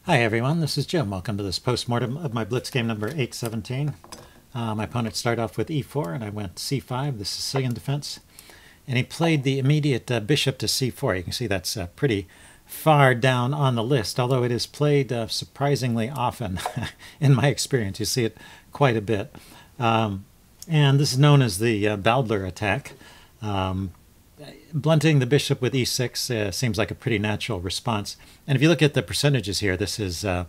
Hi everyone, this is Jim. Welcome to this postmortem of my Blitz game number 817. My opponent started off with e4 and I went c5, the Sicilian defense. And he played the immediate bishop to c4. You can see that's pretty far down on the list, although it is played surprisingly often in my experience. You see it quite a bit. And this is known as the Bowdler attack. Blunting the bishop with e6 seems like a pretty natural response. And if you look at the percentages here, this is an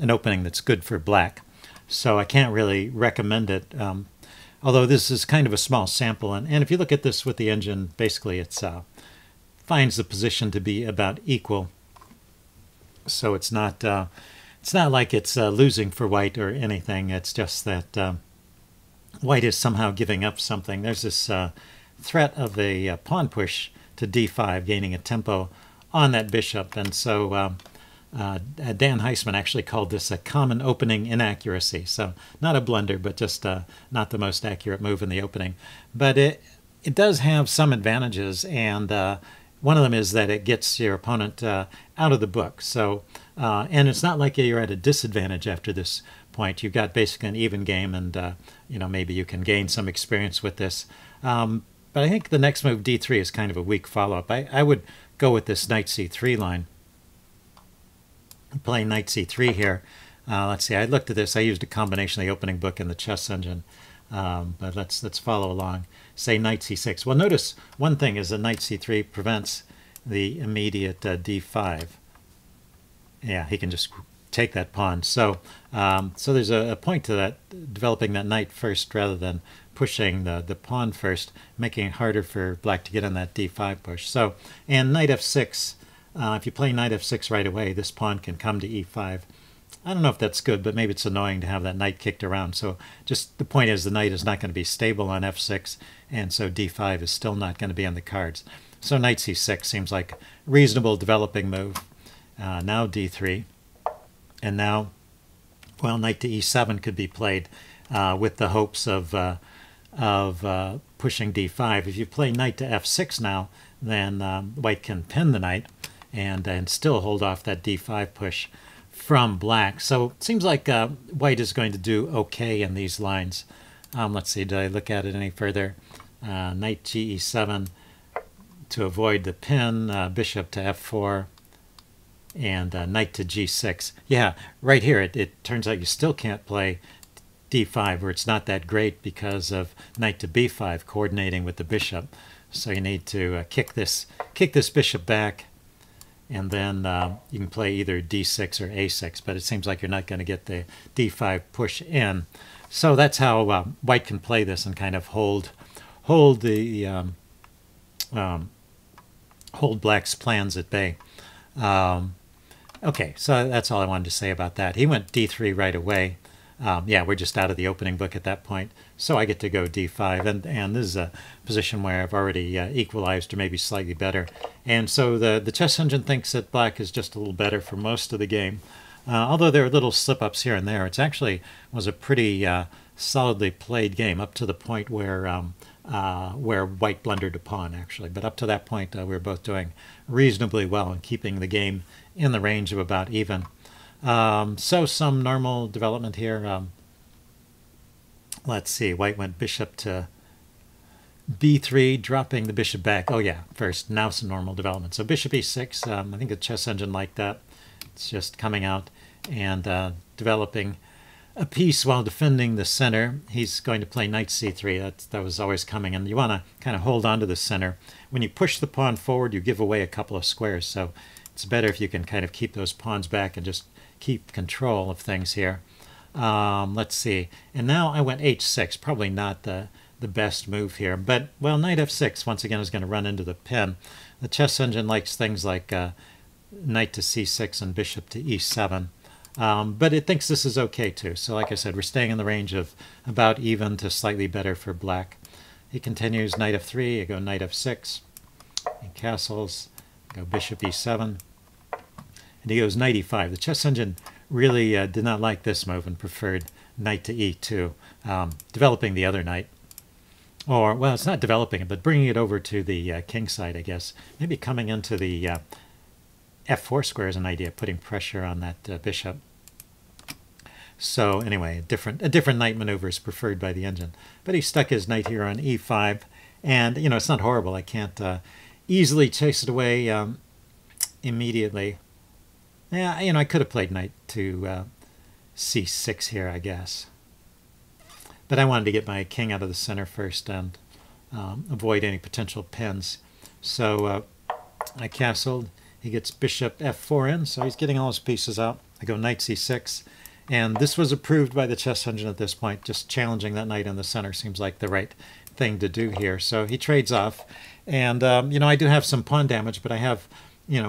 opening that's good for black. So I can't really recommend it, although this is kind of a small sample. And if you look at this with the engine, basically it finds the position to be about equal. So it's not like it's losing for white or anything. It's just that white is somehow giving up something. There's this threat of a pawn push to d5, gaining a tempo on that bishop. And so Dan Heisman actually called this a common opening inaccuracy. So not a blunder, but just not the most accurate move in the opening. But it does have some advantages, and one of them is that it gets your opponent out of the book. So and it's not like you're at a disadvantage after this point. You've got basically an even game, and maybe you can gain some experience with this. But I think the next move, d3, is kind of a weak follow-up. I would go with this knight c3 line. Playing knight c3 here. Let's see, I looked at this. I used a combination of the opening book and the chess engine. But let's follow along. Say knight c6. Well, notice one thing is that knight c3 prevents the immediate d5. Yeah, he can just take that pawn. So so there's a point to that, developing that knight first rather than pushing the pawn first, making it harder for black to get on that d5 push. So, and knight f6, if you play knight f6 right away, this pawn can come to e5. I don't know if that's good, but maybe it's annoying to have that knight kicked around. So just the point is the knight is not going to be stable on f6, and so d5 is still not going to be on the cards. So knight c6 seems like a reasonable developing move. Now d3, and now, well, knight to e7 could be played with the hopes of pushing d5. If you play knight to f6 now, then white can pin the knight and still hold off that d5 push from black. So it seems like white is going to do okay in these lines. Let's see, did I look at it any further? Knight ge7 to avoid the pin, bishop to f4, and knight to g6. Yeah, right here it turns out you still can't play d5, where it's not that great because of knight to b5 coordinating with the bishop. So you need to kick this bishop back, and then you can play either d6 or a6, but it seems like you're not going to get the d5 push in. So that's how white can play this and kind of hold black's plans at bay. Okay, so that's all I wanted to say about that. He went d3 right away. Yeah, we're just out of the opening book at that point, so I get to go d5, and this is a position where I've already equalized or maybe slightly better. And so the chess engine thinks that black is just a little better for most of the game. Although there are little slip-ups here and there, it actually was a pretty solidly played game up to the point where white blundered a pawn, actually. But up to that point, we were both doing reasonably well and keeping the game in the range of about even. So some normal development here. Let's see, white went bishop to b3, dropping the bishop back. Oh yeah, first, now some normal development. So bishop e6, I think the chess engine liked that. It's just coming out and developing a piece while defending the center. He's going to play knight c3. That was always coming, and you want to kind of hold on to the center. When you push the pawn forward, you give away a couple of squares, so it's better if you can kind of keep those pawns back and just keep control of things here. Let's see. And now I went h6. Probably not the best move here. But, well, knight f6, once again, is going to run into the pin. The chess engine likes things like knight to c6 and bishop to e7. But it thinks this is okay, too. So, like I said, we're staying in the range of about even to slightly better for black. He continues knight f3. You go knight f6. He castles. Go bishop e7. And he goes knight e5. The chess engine really did not like this move and preferred knight to e2, developing the other knight. Or, well, it's not developing it, but bringing it over to the king side, I guess. Maybe coming into the f4 square is an idea, putting pressure on that bishop. So anyway, a different knight maneuver is preferred by the engine. But he stuck his knight here on e5, and it's not horrible. I can't easily chase it away immediately. Yeah, I could have played knight to c6 here, I guess. But I wanted to get my king out of the center first and avoid any potential pins. So I castled. He gets bishop f4 in, so he's getting all his pieces out. I go knight c6. And this was approved by the chess engine at this point. Just challenging that knight in the center seems like the right thing to do here. So he trades off. And, I do have some pawn damage, but I have,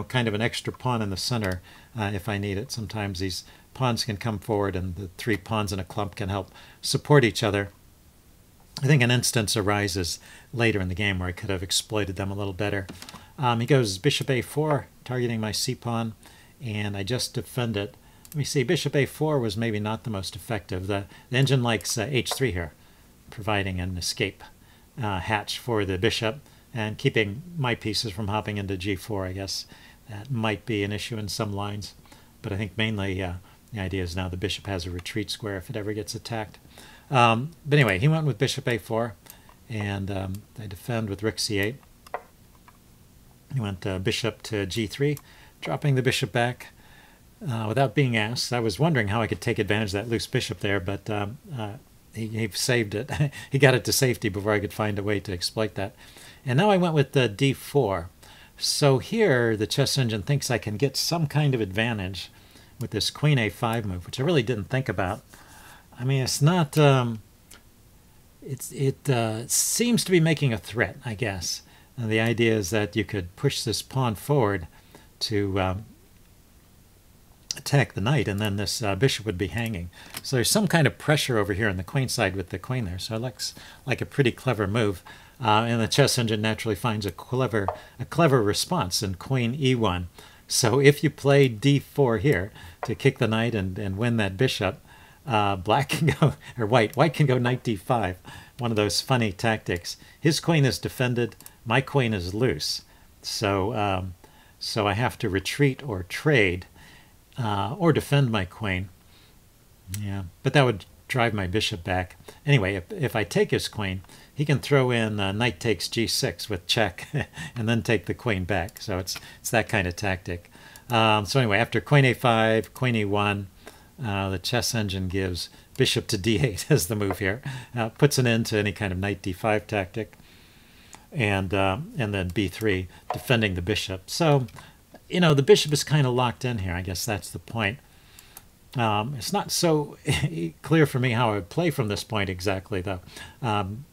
kind of an extra pawn in the center if I need it. Sometimes these pawns can come forward and the 3 pawns in a clump can help support each other. I think an instance arises later in the game where I could have exploited them a little better. He goes bishop a4, targeting my c-pawn, and I just defend it. Let me see, bishop a4 was maybe not the most effective. The engine likes h3 here, providing an escape hatch for the bishop and keeping my pieces from hopping into g4, I guess. That might be an issue in some lines, but I think mainly the idea is now the bishop has a retreat square if it ever gets attacked. But anyway, he went with bishop a4, and I defend with rook c8. He went bishop to g3, dropping the bishop back. Without being asked. I was wondering how I could take advantage of that loose bishop there, but he saved it. He got it to safety before I could find a way to exploit that. And now I went with the d4. So here the chess engine thinks I can get some kind of advantage with this queen a5 move, which I really didn't think about. I mean, it's not... it seems to be making a threat, I guess. And the idea is that you could push this pawn forward to... attack the knight, and then this bishop would be hanging. So there's some kind of pressure over here on the queen side with the queen there. So it looks like a pretty clever move. And the chess engine naturally finds a clever response in queen e1. So if you play d4 here to kick the knight and win that bishop, black can go, or white can go knight d5. One of those funny tactics. His queen is defended, my queen is loose. So, so I have to retreat or trade. Or defend my queen. Yeah, but that would drive my bishop back. Anyway, if I take his queen, he can throw in knight takes g6 with check and then take the queen back. So it's that kind of tactic. So anyway, after queen a5, queen e1, the chess engine gives bishop to d8 as the move here. Puts an end to any kind of knight d5 tactic. And then b3, defending the bishop. So... the bishop is kind of locked in here. I guess that's the point. It's not so clear for me how I would play from this point exactly, though.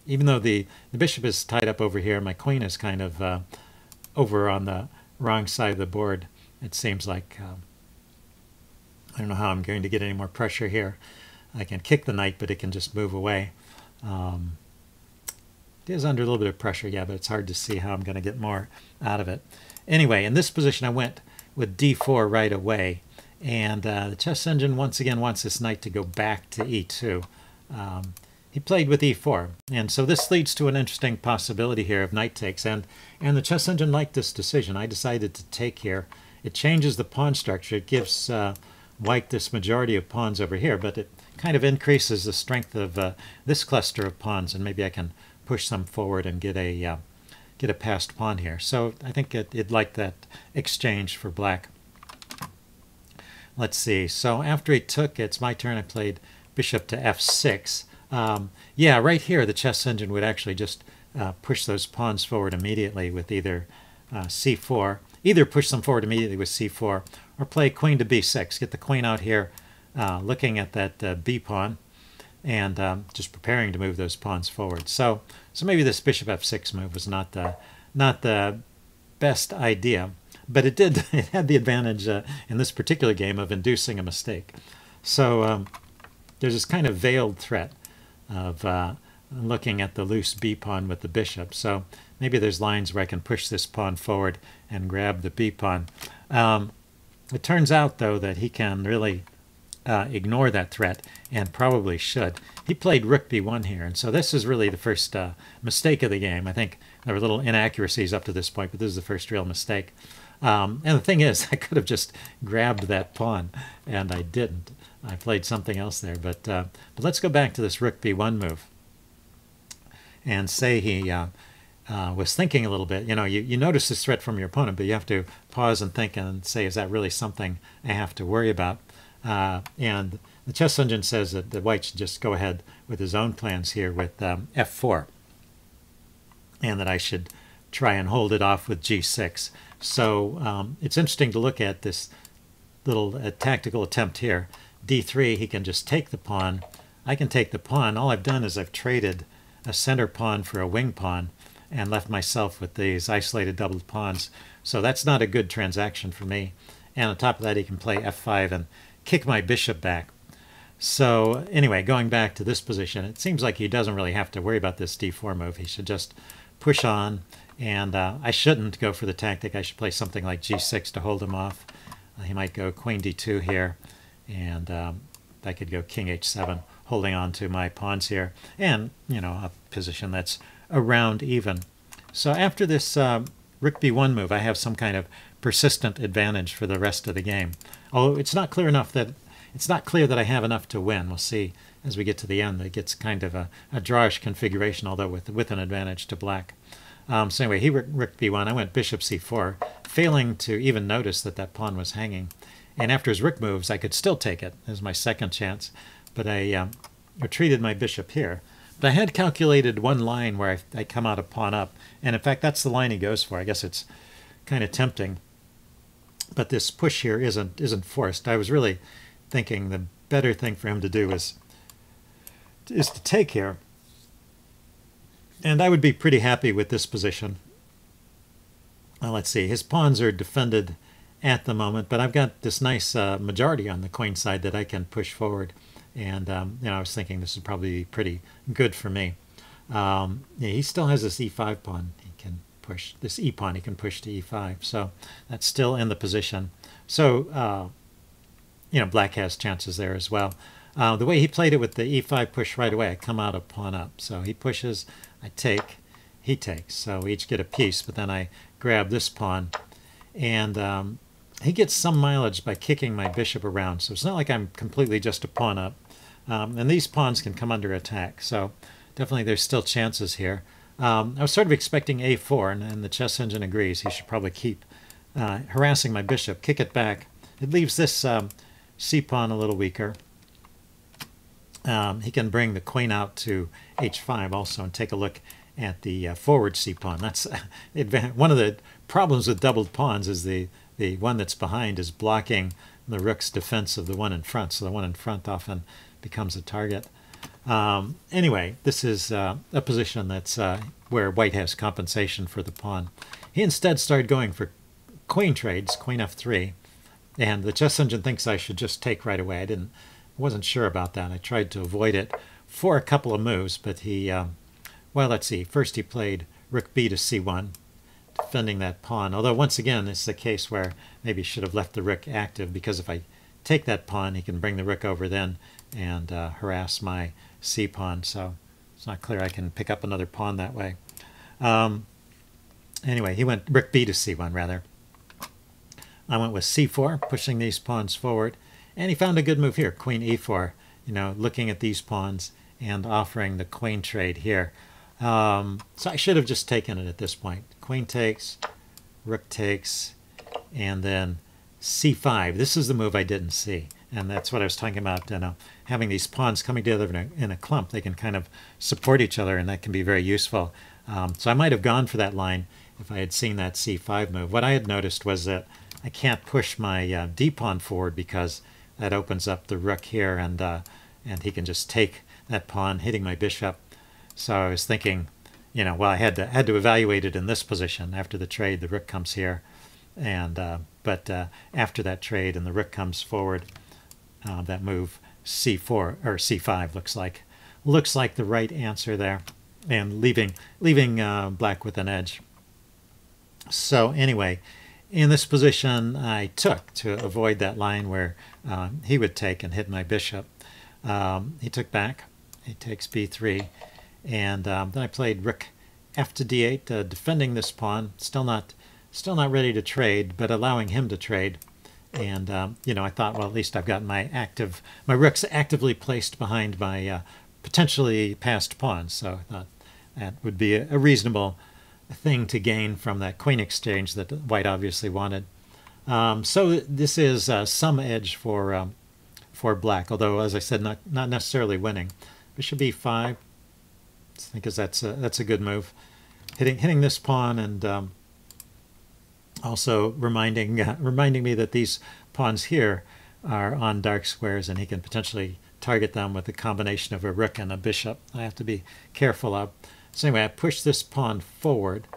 Even though the bishop is tied up over here, my queen is kind of over on the wrong side of the board. It seems like I don't know how I'm going to get any more pressure here. I can kick the knight, but it can just move away. It is under a little bit of pressure, yeah, but it's hard to see how I'm going to get more out of it. Anyway, in this position, I went with d4 right away, and the chess engine once again wants this knight to go back to e2. He played with e4, and so this leads to an interesting possibility here of knight takes, and the chess engine liked this decision. I decided to take here. It changes the pawn structure. It gives white this majority of pawns over here, but it kind of increases the strength of this cluster of pawns, and maybe I can push some forward and get a passed pawn here. So I think it liked that exchange for black. Let's see. So after he took, it's my turn. I played bishop to f6. Yeah, right here the chess engine would actually just push those pawns forward immediately with either c4, either push them forward immediately with c4, or play queen to b6. Get the queen out here looking at that b pawn, and just preparing to move those pawns forward. So maybe this bishop f6 move was not the best idea, but it had the advantage in this particular game of inducing a mistake. So there's this kind of veiled threat of looking at the loose b pawn with the bishop. So maybe there's lines where I can push this pawn forward and grab the b pawn. It turns out, though, that he can really ignore that threat, and probably should. He played rook b1 here, and so this is really the first mistake of the game. I think there were little inaccuracies up to this point, but this is the first real mistake. And the thing is, I could have just grabbed that pawn, and I didn't. I played something else there. But let's go back to this rook b1 move and say he was thinking a little bit. You notice this threat from your opponent, but you have to pause and think and say, is that really something I have to worry about? And the chess engine says that the white should just go ahead with his own plans here with f4, and that I should try and hold it off with g6. So it's interesting to look at this little tactical attempt here. d3, he can just take the pawn. I can take the pawn. All I've done is I've traded a center pawn for a wing pawn and left myself with these isolated doubled pawns. So that's not a good transaction for me. And on top of that, he can play f5 and kick my bishop back. So anyway, going back to this position, it seems like he doesn't really have to worry about this d4 move. He should just push on, and I shouldn't go for the tactic. I should play something like g6 to hold him off. He might go queen d2 here, and I could go king h7, holding on to my pawns here, and, a position that's around even. So after this rook b1 move, I have some kind of persistent advantage for the rest of the game. Although it's not clear that I have enough to win. We'll see as we get to the end. It gets kind of a drawish configuration, although with an advantage to black. So anyway, he rook b1. I went bishop c4, failing to even notice that that pawn was hanging. And after his rook moves, I could still take it as my second chance. But I retreated my bishop here. But I had calculated one line where I come out a pawn up. And in fact, that's the line he goes for. I guess it's kind of tempting. But this push here isn't forced. I was really thinking the better thing for him to do is to take here. And I would be pretty happy with this position. Well, let's see. His pawns are defended at the moment, but I've got this nice majority on the queen side that I can push forward. And I was thinking this would probably be pretty good for me. Yeah, he still has this e5 pawn. He can push this e pawn. He can push to e5. So that's still in the position. So black has chances there as well. The way he played it with the e5 push right away, I come out a pawn up. So he pushes, I take, he takes. So we each get a piece, but then I grab this pawn. And he gets some mileage by kicking my bishop around. So it's not like I'm completely just a pawn up. And these pawns can come under attack. So definitely there's still chances here. I was sort of expecting a4, and the chess engine agrees. He should probably keep harassing my bishop, kick it back. It leaves this c-pawn a little weaker. He can bring the queen out to h5 also and take a look at the forward c-pawn. That's one of the problems with doubled pawns is the one that's behind is blocking the rook's defense of the one in front, so the one in front often becomes a target. Anyway, this is a position that's where white has compensation for the pawn. He instead started going for queen trades, queen f3, and the chess engine thinks I should just take right away. I wasn't sure about that. I tried to avoid it for a couple of moves, but he, well, let's see. First he played rook b to c1, defending that pawn. Although once again, it's the case where maybe he should have left the rook active, because if I take that pawn, he can bring the rook over then and harass my c-pawn. So it's not clear I can pick up another pawn that way. Anyway, he went rook b to c1 rather. I went with c4, pushing these pawns forward, and he found a good move here, queen e4, looking at these pawns and offering the queen trade here. So I should have just taken it at this point. Queen takes, rook takes, and then c5. This is the move I didn't see, and that's what I was talking about, having these pawns coming together in a clump. They can kind of support each other, and that can be very useful. So I might have gone for that line if I had seen that c5 move. What I had noticed was that I can't push my d-pawn forward because that opens up the rook here, and he can just take that pawn, hitting my bishop. So I was thinking, well, I had to evaluate it in this position. After the trade, the rook comes here, and but after that trade and the rook comes forward, that move c4 or c5 looks like the right answer there, and leaving black with an edge. So anyway, in this position, I took to avoid that line where he would take and hit my bishop. He took back. He takes b3. And then I played rook f to d8, defending this pawn. Still not still not ready to trade, but allowing him to trade. And you know, I thought, well, at least I've got my rooks actively placed behind my potentially passed pawns. So I thought that would be a reasonable thing to gain from that queen exchange that white obviously wanted. So this is some edge for black, although, as I said, not necessarily winning. Bishop e5, I think that's a good move. Hitting this pawn, and also reminding me that these pawns here are on dark squares, and he can potentially target them with a combination of a rook and a bishop. I have to be careful of. So anyway, I pushed this pawn forward.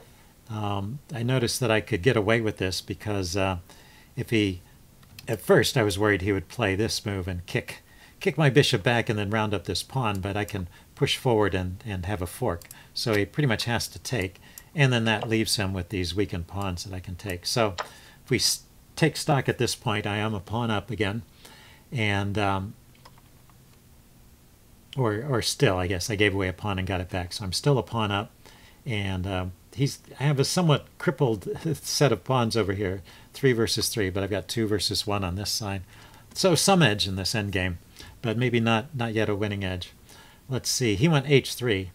I noticed that I could get away with this because at first I was worried he would play this move and kick my bishop back and then round up this pawn, but I can push forward and have a fork. So he pretty much has to take, and then that leaves him with these weakened pawns that I can take. So if we take stock at this point, I am a pawn up again, and or still, I guess I gave away a pawn and got it back, so I'm still a pawn up, and I have a somewhat crippled set of pawns over here, 3 versus 3, but I've got 2 versus 1 on this side. So some edge in this endgame, but maybe not yet a winning edge. Let's see, he went h3.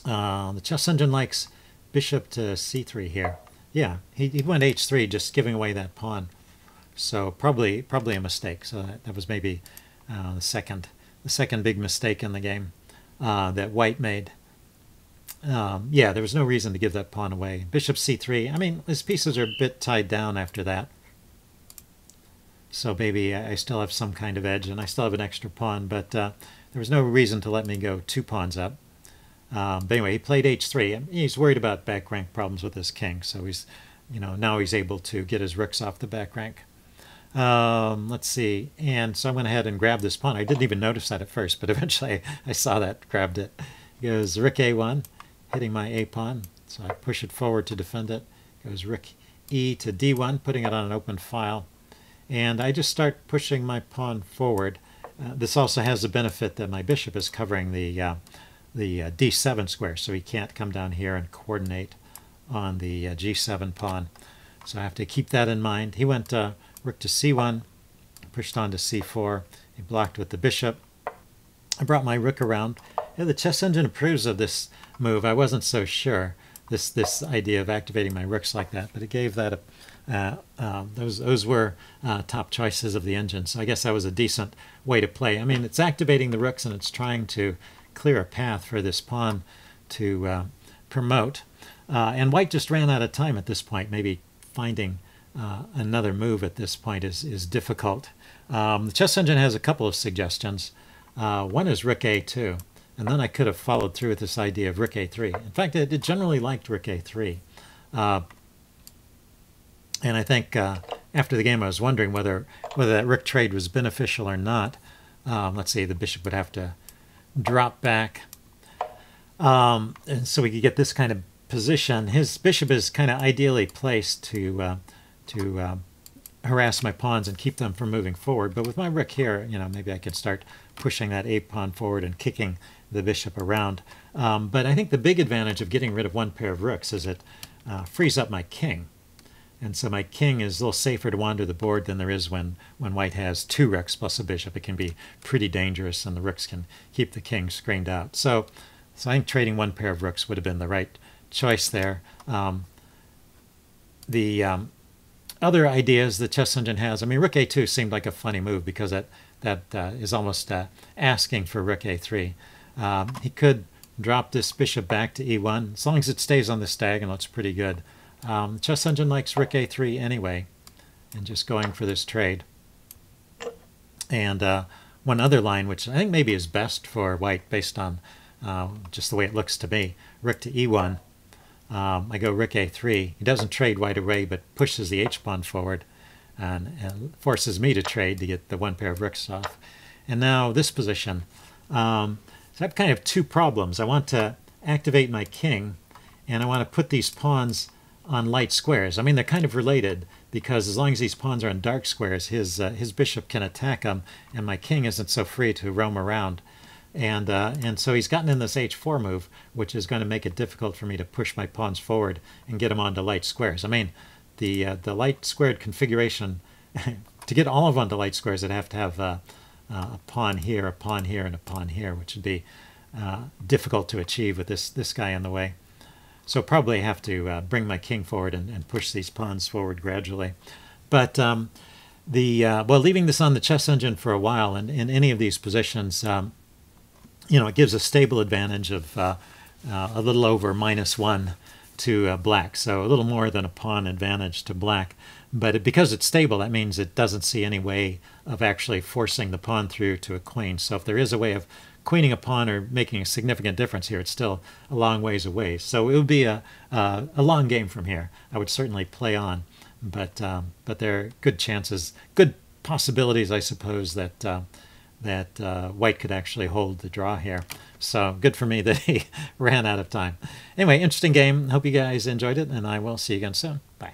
The chess engine likes bishop to c3 here. Yeah, he went h3, just giving away that pawn. So probably a mistake. So that was maybe the second big mistake in the game that white made. Yeah, there was no reason to give that pawn away. Bishop c3. I mean, his pieces are a bit tied down after that. So maybe I still have some kind of edge, and I still have an extra pawn, but there was no reason to let me go 2 pawns up. But anyway, he played h3. He's worried about back rank problems with his king, so he's, you know, now he's able to get his rooks off the back rank. Let's see, and so I went ahead and grabbed this pawn. I didn't even notice that at first, but eventually I saw that, grabbed it. He goes rook a1, hitting my a pawn, so I push it forward to defend it. Goes rook e to d1, putting it on an open file, and I just start pushing my pawn forward. This also has the benefit that my bishop is covering the d7 square, so he can't come down here and coordinate on the g7 pawn. So I have to keep that in mind. He went rook to c1, pushed on to c4. He blocked with the bishop. I brought my rook around. Yeah, the chess engine approves of this move. I wasn't so sure, this idea of activating my rooks like that, but it gave that those were top choices of the engine. So I guess that was a decent way to play. I mean, it's activating the rooks and it's trying to clear a path for this pawn to promote. And white just ran out of time at this point. Maybe finding another move at this point is difficult. The chess engine has a couple of suggestions. One is rook a2, and then I could have followed through with this idea of rook a3. In fact, it generally liked rook a3. And I think after the game I was wondering whether that rook trade was beneficial or not. Let's see, the bishop would have to drop back. And so we could get this kind of position. His bishop is kind of ideally placed to harass my pawns and keep them from moving forward. But with my rook here, you know, maybe I can start pushing that a pawn forward and kicking the bishop around. But I think the big advantage of getting rid of one pair of rooks is it frees up my king. And so my king is a little safer to wander the board than there is when white has 2 rooks plus a bishop. It can be pretty dangerous, and the rooks can keep the king screened out. So I think trading one pair of rooks would have been the right choice there. The other ideas the chess engine has, I mean, rook a2 seemed like a funny move because that is almost asking for rook a3. He could drop this bishop back to e1. As long as it stays on this diagonal, it's pretty good. Chess engine likes rook a3 anyway, and just going for this trade. And one other line, which I think maybe is best for white based on just the way it looks to me, rook to e1. I go rook a3. He doesn't trade white away, but pushes the h-pawn forward and forces me to trade to get the one pair of rooks off. And now this position. So I have kind of 2 problems. I want to activate my king, and I want to put these pawns on light squares. I mean, they're kind of related because as long as these pawns are on dark squares, his bishop can attack them, and my king isn't so free to roam around. And so he's gotten in this h4 move, which is going to make it difficult for me to push my pawns forward and get them onto light squares. I mean, the light squared configuration, to get all of onto light squares, I'd have to have a pawn here, a pawn here, and a pawn here, which would be difficult to achieve with this guy in the way. So probably have to bring my king forward and push these pawns forward gradually. But well, leaving this on the chess engine for a while, and in any of these positions, it gives a stable advantage of a little over -1 to black, so a little more than a pawn advantage to black. But because it's stable, that means it doesn't see any way of actually forcing the pawn through to a queen. So if there is a way of queening a pawn or making a significant difference here, it's still a long ways away. So it would be a long game from here. I would certainly play on, but there are good chances, good possibilities, I suppose, that white could actually hold the draw here. So good for me that he ran out of time. Anyway, interesting game. Hope you guys enjoyed it, and I will see you again soon. Bye.